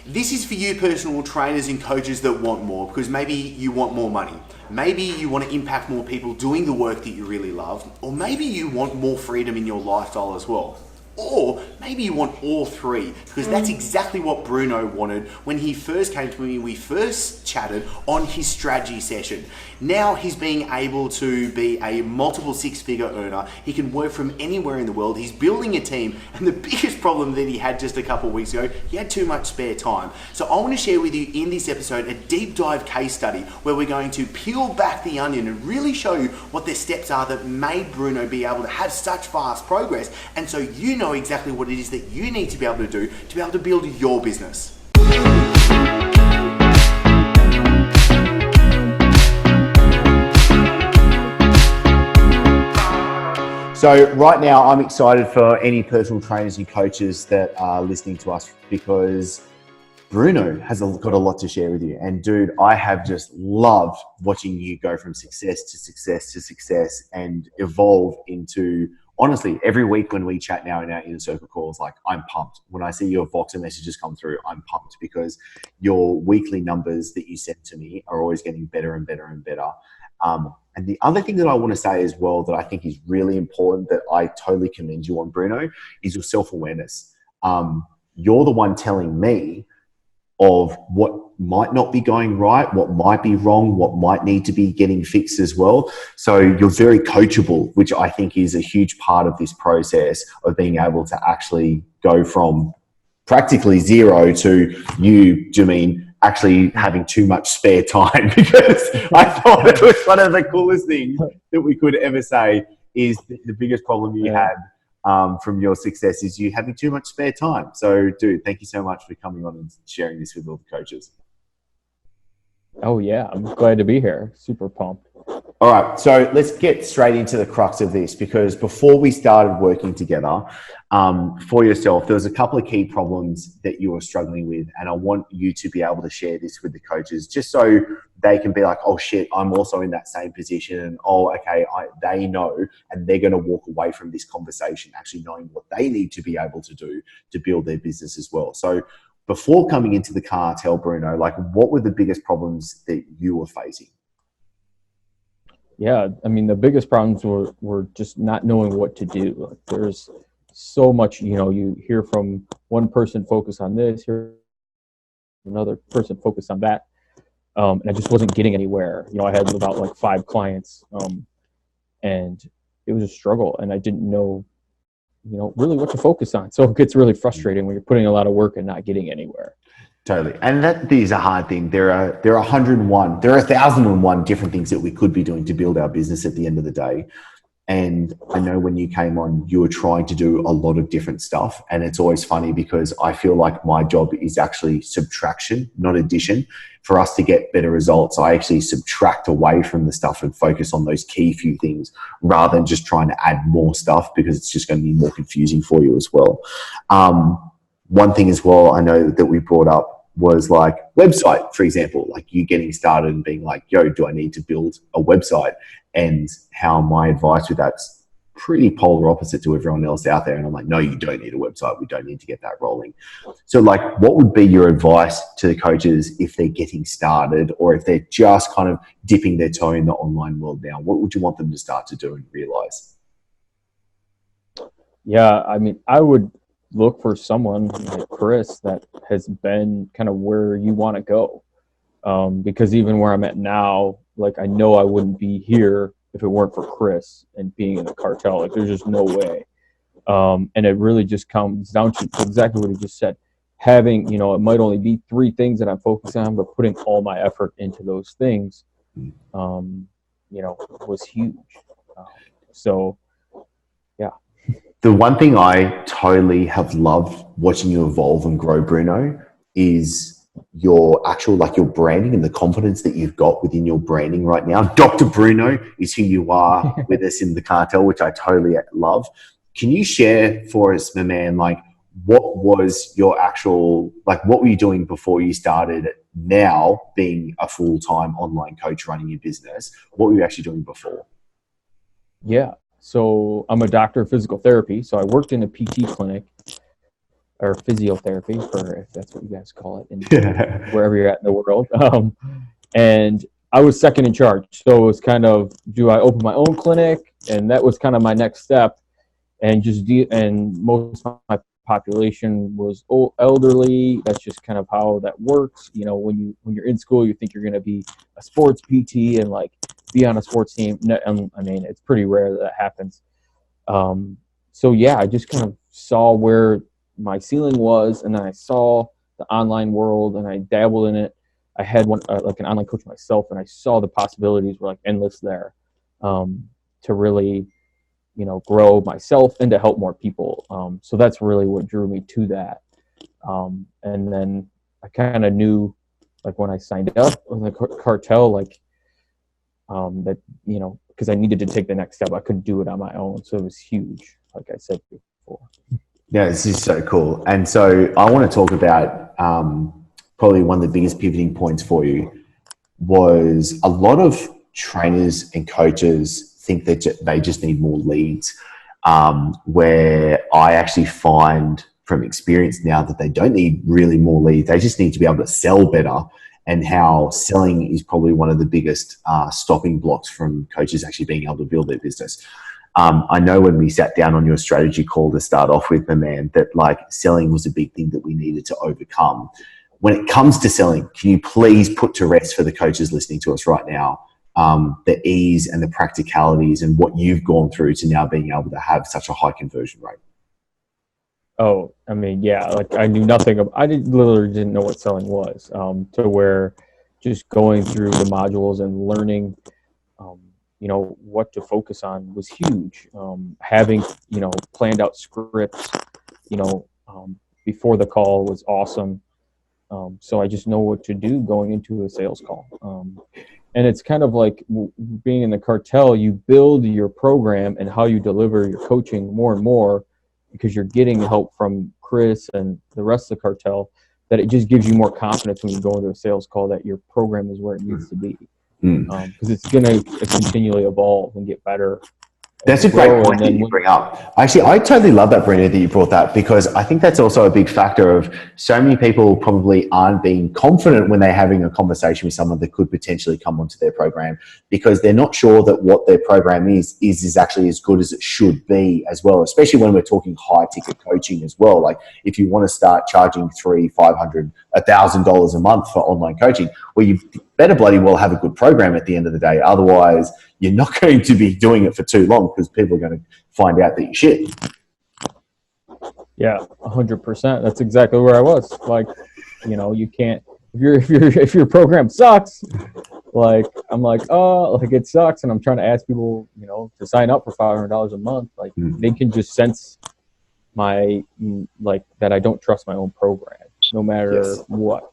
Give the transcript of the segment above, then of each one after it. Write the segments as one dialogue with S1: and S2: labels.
S1: This is for you personal trainers and coaches that want more, because maybe you want more money. Maybe you want to impact more people doing the work that you really love, or maybe you want more freedom in your lifestyle as well. Or maybe you want all three, because that's exactly what Bruno wanted when he first came to me. We first chatted on his strategy session. Now he's being able to be a multiple six-figure earner. He can work from anywhere in the world. He's building a team, and the biggest problem that he had just a couple of weeks ago, he had too much spare time. So I want to share with you in this episode a deep dive case study where we're going to peel back the onion and really show you what the steps are that made Bruno be able to have such fast progress, and so you know exactly what it is that you need to be able to do to be able to build your business. So right now I'm excited for any personal trainers and coaches that are listening to us, because Bruno has got a lot to share with you. And dude, I have just loved watching you go from success to success to success and evolve into, honestly, every week when we chat now in our inner circle calls, like, I'm pumped. When I see your Voxer messages come through, I'm pumped, because your weekly numbers that you send to me are always getting better and better and better. And the other thing that I want to say as well that I think is really important, that I totally commend you on, Bruno, is your self-awareness. You're the one telling me of what might not be going right, what might be wrong, what might need to be getting fixed as well. So you're very coachable, which I think is a huge part of this process of being able to actually go from practically zero to you, Jameen, actually having too much spare time. Because I thought it was one of the coolest things that we could ever say is the biggest problem you had from your success is you having too much spare time. So, dude, thank you so much for coming on and sharing this with all the coaches.
S2: Oh, yeah. I'm glad to be here. Super pumped.
S1: All right. So let's get straight into the crux of this, because before we started working together for yourself, there was a couple of key problems that you were struggling with. And I want you to be able to share this with the coaches, just so they can be like, oh shit, I'm also in that same position. And oh, okay, they know, and they're going to walk away from this conversation actually knowing what they need to be able to do to build their business as well. So before coming into the cartel, Bruno, like, what were the biggest problems that you were facing?
S2: Yeah, I mean, the biggest problems were just not knowing what to do. Like, there's so much, you hear from one person focus on this, hear another person focus on that, and I just wasn't getting anywhere. I had about like 5 clients, and it was a struggle, and I didn't know, really what to focus on. So it gets really frustrating when you're putting a lot of work and not getting anywhere.
S1: Totally. And that is a hard thing. There are 1,001 different things that we could be doing to build our business at the end of the day. And I know when you came on, you were trying to do a lot of different stuff. And it's always funny, because I feel like my job is actually subtraction, not addition. For us to get better results, I actually subtract away from the stuff and focus on those key few things, rather than just trying to add more stuff, because it's just going to be more confusing for you as well. One thing as well I know that we brought up was like website, for example, like you getting started and being like, yo, do I need to build a website? And how my advice with that's pretty polar opposite to everyone else out there. And I'm like, no, you don't need a website. We don't need to get that rolling. So like, what would be your advice to the coaches if they're getting started, or if they're just kind of dipping their toe in the online world now? What would you want them to start to do and realize?
S2: Yeah, I mean, I would look for someone like Chris that has been kind of where you want to go. Because even where I'm at now, like, I know I wouldn't be here if it weren't for Chris and being in the cartel. Like, there's just no way. And it really just comes down to exactly what he just said. Having, it might only be 3 things that I'm focusing on, but putting all my effort into those things, was huge. So, yeah.
S1: The one thing I totally have loved watching you evolve and grow, Bruno, is your actual, like, your branding and the confidence that you've got within your branding right now. Dr. Bruno is who you are with us in the cartel, which I totally love. Can you share for us, my man, like, what was your actual, like, what were you doing before you started now being a full-time online coach running your business? What were you actually doing before?
S2: Yeah. So I'm a doctor of physical therapy. So I worked in a PT clinic. or physiotherapy, for if that's what you guys call it, in
S1: Yeah.
S2: wherever you're at in the world. And I was second in charge, so it was kind of, do I open my own clinic? And that was kind of my next step. And and most of my population was elderly. That's just kind of how that works. You know, when you're in school, you think you're going to be a sports PT and like be on a sports team. No, I mean, it's pretty rare that happens. So yeah, I just kind of saw where my ceiling was, and then I saw the online world, and I dabbled in it. I had one like an online coach myself, and I saw the possibilities were like endless there, to really, you know, grow myself and to help more people. So that's really what drew me to that. And then I kind of knew, like when I signed up with the cartel, like that, you know, because I needed to take the next step. I couldn't do it on my own, so it was huge, like I said before.
S1: Yeah, this is so cool. And so I want to talk about probably one of the biggest pivoting points for you was a lot of trainers and coaches think that they just need more leads, where I actually find from experience now that they don't need really more leads. They just need to be able to sell better, and how selling is probably one of the biggest stopping blocks from coaches actually being able to build their business. I know when we sat down on your strategy call to start off with, my man, that like selling was a big thing that we needed to overcome. When it comes to selling, can you please put to rest for the coaches listening to us right now, the ease and the practicalities and what you've gone through to now being able to have such a high conversion rate?
S2: Oh, I mean, yeah, like I knew nothing of, literally didn't know what selling was, to where just going through the modules and learning, you know, what to focus on was huge. Having, you know, planned out scripts, you know, before the call was awesome. So I just know what to do going into a sales call. And it's kind of like being in the cartel, you build your program and how you deliver your coaching more and more, because you're getting help from Chris and the rest of the cartel, that it just gives you more confidence when you go into a sales call that your program is where it needs to be. Because it's going to continually evolve and get better.
S1: That's a great point that you bring up. Actually, I totally love that, Bruno, that you brought that, because I think that's also a big factor of so many people probably aren't being confident when they're having a conversation with someone that could potentially come onto their program, because they're not sure that what their program is actually as good as it should be as well, especially when we're talking high ticket coaching as well. Like if you want to start charging $300, $500, $1,000 a month for online coaching, well, you better bloody well have a good program at the end of the day. Otherwise, you're not going to be doing it for too long, because people are going to find out that you're shit.
S2: Yeah, 100%. That's exactly where I was. Like, you know, you can't, if your program sucks, like I'm like, oh, like it sucks, and I'm trying to ask people, you know, to sign up for $500 a month. Like they can just sense my, like, that I don't trust my own program, no matter what.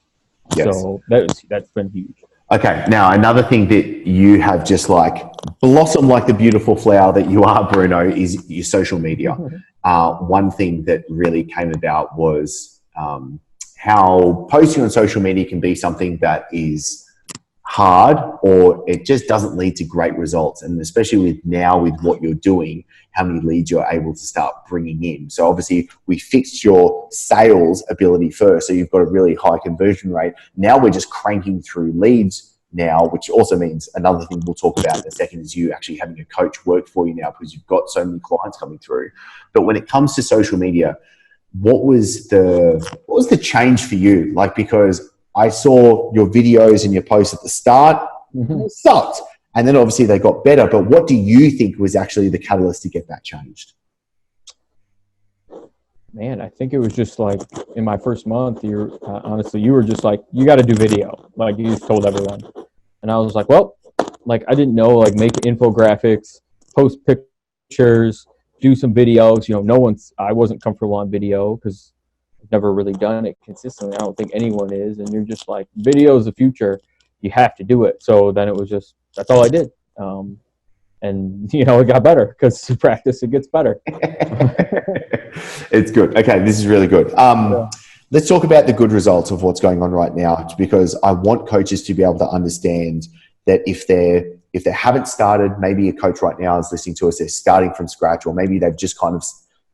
S2: Yes. So that's been huge.
S1: Okay, now another thing that you have just like blossomed like the beautiful flower that you are, Bruno, is your social media. One thing that really came about was how posting on social media can be something that is hard, or it just doesn't lead to great results. And especially with what you're doing, how many leads you're able to start bringing in. So obviously we fixed your sales ability first, so you've got a really high conversion rate. Now we're just cranking through leads now, which also means another thing we'll talk about in a second is you actually having a coach work for you now, because you've got so many clients coming through. But when it comes to social media, what was the change for you? Like, because I saw your videos and your posts at the start, it sucked. And then obviously they got better. But what do you think was actually the catalyst to get that changed?
S2: Man, I think it was just like in my first month, honestly, you were just like, you got to do video. Like you just told everyone. And I was like, well, like I didn't know, like make infographics, post pictures, do some videos. You know, I wasn't comfortable on video because I've never really done it consistently. I don't think anyone is. And you're just like, video is the future. You have to do it. So then it was just, that's all I did. And, you know, it got better because you practice, it gets better.
S1: It's good. Okay, this is really good. Let's talk about the good results of what's going on right now, because I want coaches to be able to understand that if they haven't started, maybe a coach right now is listening to us, they're starting from scratch, or maybe they've just kind of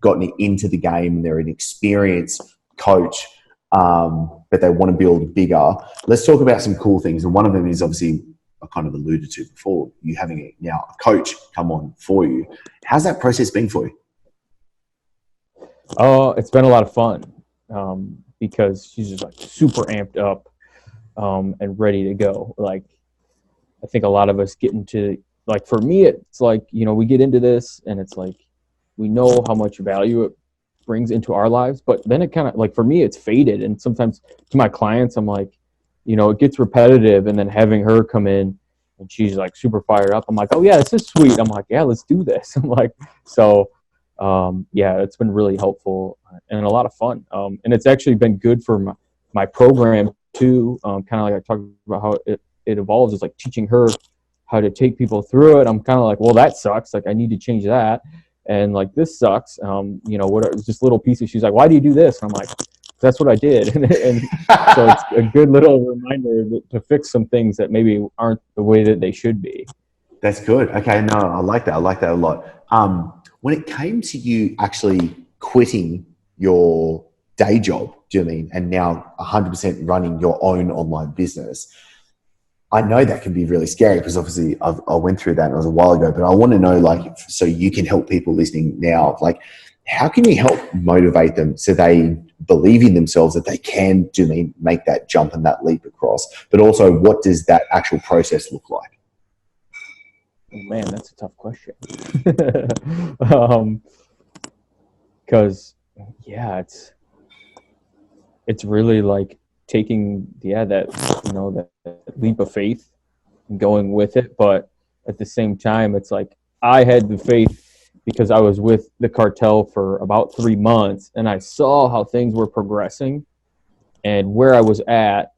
S1: gotten into the game and they're inexperienced. coach, but they want to build bigger. Let's talk about some cool things. And one of them is obviously, I kind of alluded to before, you having now a coach come on for you. How's that process been for you?
S2: Oh, it's been a lot of fun because she's just like super amped up and ready to go. Like, I think a lot of us get into, like, for me, it's like, we get into this and it's like, we know how much value it brings into our lives, but then it kind of, like, for me, it's faded. And sometimes to my clients, I'm like, it gets repetitive, and then having her come in and she's like super fired up. I'm like, oh yeah, this is sweet. I'm like, yeah, let's do this. I'm like, so yeah, it's been really helpful and a lot of fun. And it's actually been good for my program too. Kind of like I talked about how it evolves. It's like teaching her how to take people through it. I'm kind of like, well, that sucks. Like, I need to change that. And like, this sucks. What are just little pieces. She's like, why do you do this? And I'm like, that's what I did. and so it's a good little reminder to fix some things that maybe aren't the way that they should be.
S1: That's good. Okay. No, I like that. I like that a lot. When it came to you actually quitting your day job, do you know what I mean? And now 100% running your own online business, I know that can be really scary because obviously I went through that and it was a while ago, but I want to know, like, so you can help people listening now, like, how can you help motivate them so they believe in themselves that they can make that jump and that leap across? But also, what does that actual process look like?
S2: Oh, man, that's a tough question. Because yeah, it's really like taking that leap of faith and going with it. But at the same time, it's like I had the faith because I was with the cartel for about 3 months and I saw how things were progressing and where I was at,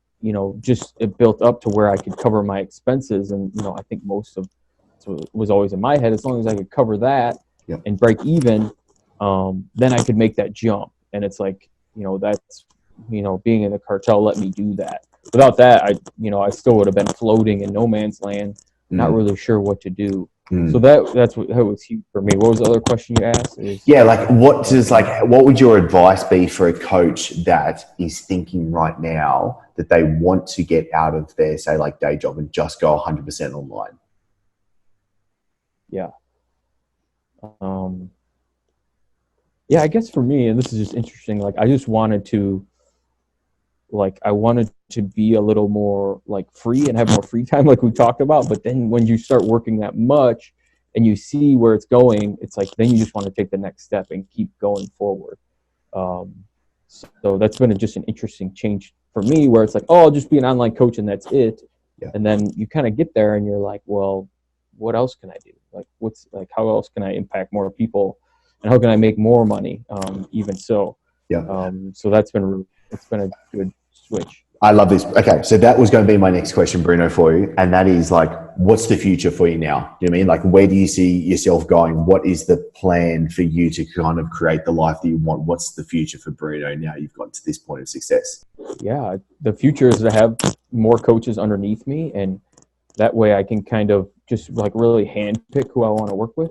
S2: just it built up to where I could cover my expenses. And, I think most of it was always in my head, as long as I could cover that and break even, then I could make that jump. And it's like, that's, being in the cartel let me do that. Without that, I still would have been floating in no man's land, not really sure what to do. So that was huge for me. What was the other question you asked?
S1: What would your advice be for a coach that is thinking right now that they want to get out of their, say, like, day job and just go 100% online?
S2: Yeah. Yeah, I guess for me, and this is just interesting, like, I just wanted to, be a little more like free and have more free time, like we talked about. But then when you start working that much and you see where it's going, it's like, then you just want to take the next step and keep going forward. So that's been just an interesting change for me, where it's like, oh, I'll just be an online coach and that's it. Yeah. And then you kind of get there and you're like, well, what else can I do? Like, how else can I impact more people? And how can I make more money? Even so. Yeah. So it's been a good switch.
S1: I love this. Okay, so that was going to be my next question, Bruno, for you. And that is, like, what's the future for you now? Do you know what I mean? Like, where do you see yourself going? What is the plan for you to kind of create the life that you want? What's the future for Bruno now you've gotten to this point of success?
S2: Yeah, the future is to have more coaches underneath me. And that way I can kind of just like really handpick who I want to work with.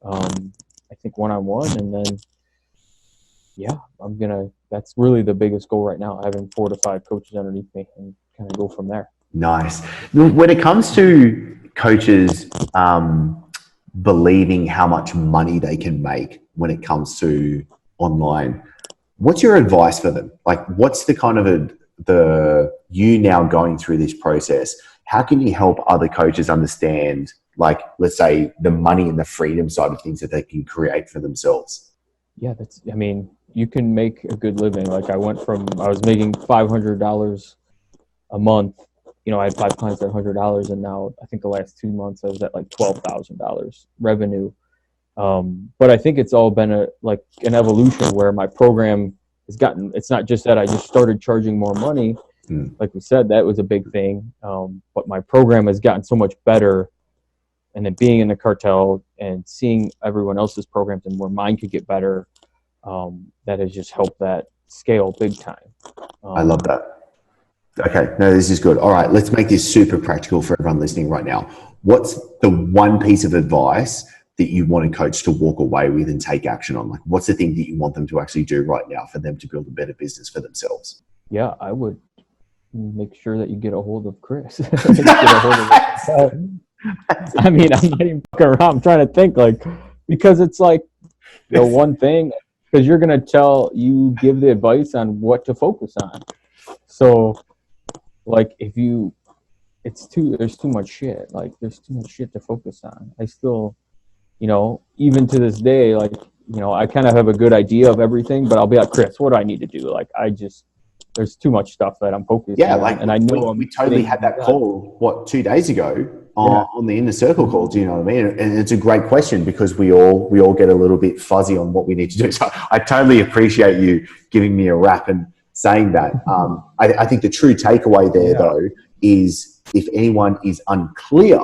S2: I think one-on-one, and then, yeah, that's really the biggest goal right now, having 4 to 5 coaches underneath me and kind of go from there.
S1: Nice. When it comes to coaches believing how much money they can make when it comes to online, what's your advice for them? Like, what's the kind of you now going through this process? How can you help other coaches understand, like, let's say, the money and the freedom side of things that they can create for themselves?
S2: Yeah, you can make a good living. Like, I was making $500 a month. I had 5 clients at $100, and now I think the last 2 months I was at like $12,000 revenue. But I think it's all been an evolution where my program it's not just that I just started charging more money. Like we said, that was a big thing. But my program has gotten so much better. And then being in the cartel and seeing everyone else's programs and where mine could get better, that has just helped that scale big time.
S1: I love that. Okay, no, this is good. All right, let's make this super practical for everyone listening right now. What's the one piece of advice that you want a coach to walk away with and take action on? Like, what's the thing that you want them to actually do right now for them to build a better business for themselves?
S2: Yeah, I would make sure that you get a hold of Chris. Get a hold of I mean, I'm not even fucking around. I'm trying to think, like, because it's like the one thing, because you're going to give the advice on what to focus on. So, like, there's too much shit. Like, there's too much shit to focus on. I still, even to this day, like, I kind of have a good idea of everything, but I'll be like, Chris, what do I need to do? Like, there's too much stuff that I'm focusing on.
S1: Like,
S2: and I know
S1: we totally had that call, 2 days ago on the Inner Circle call. Do you know what I mean? And it's a great question because we all get a little bit fuzzy on what we need to do. So I totally appreciate you giving me a wrap and saying that. I think the true takeaway there, though, is if anyone is unclear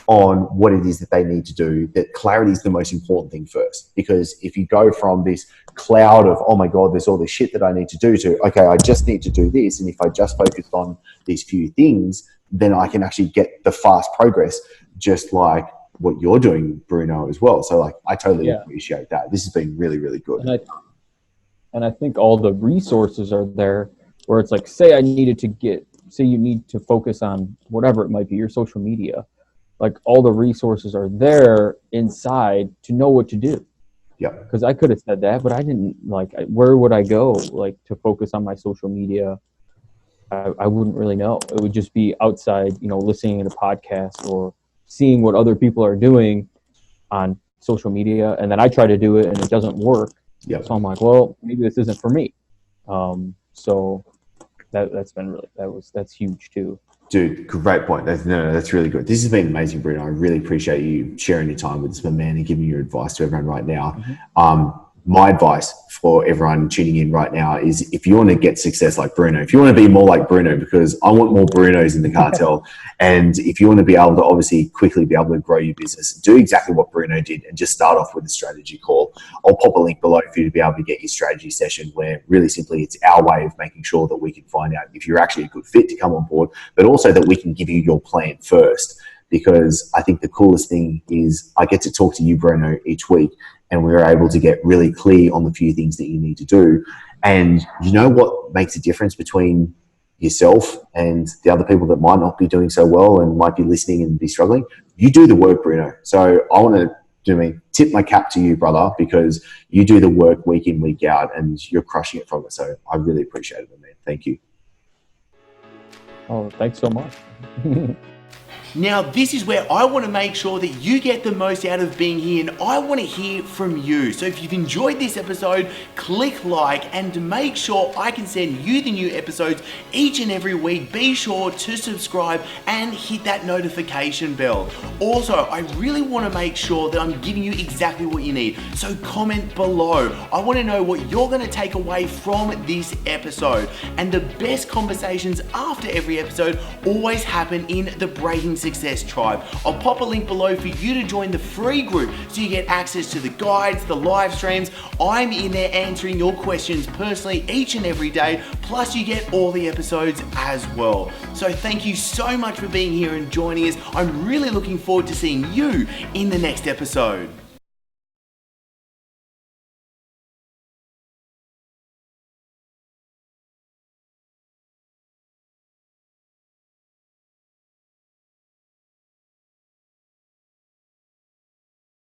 S1: on what it is that they need to do, that clarity is the most important thing first. Because if you go from this cloud of, oh my God, there's all this shit that I need to do, to, okay, I just need to do this. And if I just focus on these few things, then I can actually get the fast progress, just like what you're doing, Bruno, as well. So like, I totally appreciate that. This has been really, really good.
S2: And I think all the resources are there where it's like, say you need to focus on whatever it might be, your social media. Like, all the resources are there inside to know what to do.
S1: Yeah.
S2: Because I could have said that, but I didn't. Like, where would I go, like, to focus on my social media? I wouldn't really know. It would just be outside, listening to podcasts or seeing what other people are doing on social media. And then I try to do it and it doesn't work.
S1: Yep.
S2: So I'm like, well, maybe this isn't for me. So that's huge too.
S1: Dude, great point. That's really good. This has been amazing, Bruno. I really appreciate you sharing your time with us, my man, and giving your advice to everyone right now. Mm-hmm. My advice for everyone tuning in right now is, if you want to get success like Bruno, if you want to be more like Bruno, because I want more Brunos in the cartel, and if you want to be able to obviously quickly be able to grow your business, do exactly what Bruno did and just start off with a strategy call. I'll pop a link below for you to be able to get your strategy session, where really simply it's our way of making sure that we can find out if you're actually a good fit to come on board, but also that we can give you your plan first. Because I think the coolest thing is I get to talk to you, Bruno, each week, and we're able to get really clear on the few things that you need to do. And you know what makes a difference between yourself and the other people that might not be doing so well and might be listening and be struggling? You do the work, Bruno. So I want to tip my cap to you, brother, because you do the work week in, week out, and you're crushing it from it. So I really appreciate it, man. Thank you.
S2: Oh, thanks so much.
S3: Now, this is where I want to make sure that you get the most out of being here, and I want to hear from you. So if you've enjoyed this episode, click like, and make sure I can send you the new episodes each and every week. Be sure to subscribe and hit that notification bell. Also, I really want to make sure that I'm giving you exactly what you need. So comment below. I want to know what you're going to take away from this episode. And the best conversations after every episode always happen in the Breaking Success Tribe. I'll pop a link below for you to join the free group so you get access to the guides, the live streams. I'm in there answering your questions personally each and every day, plus you get all the episodes as well. So thank you so much for being here and joining us. I'm really looking forward to seeing you in the next episode.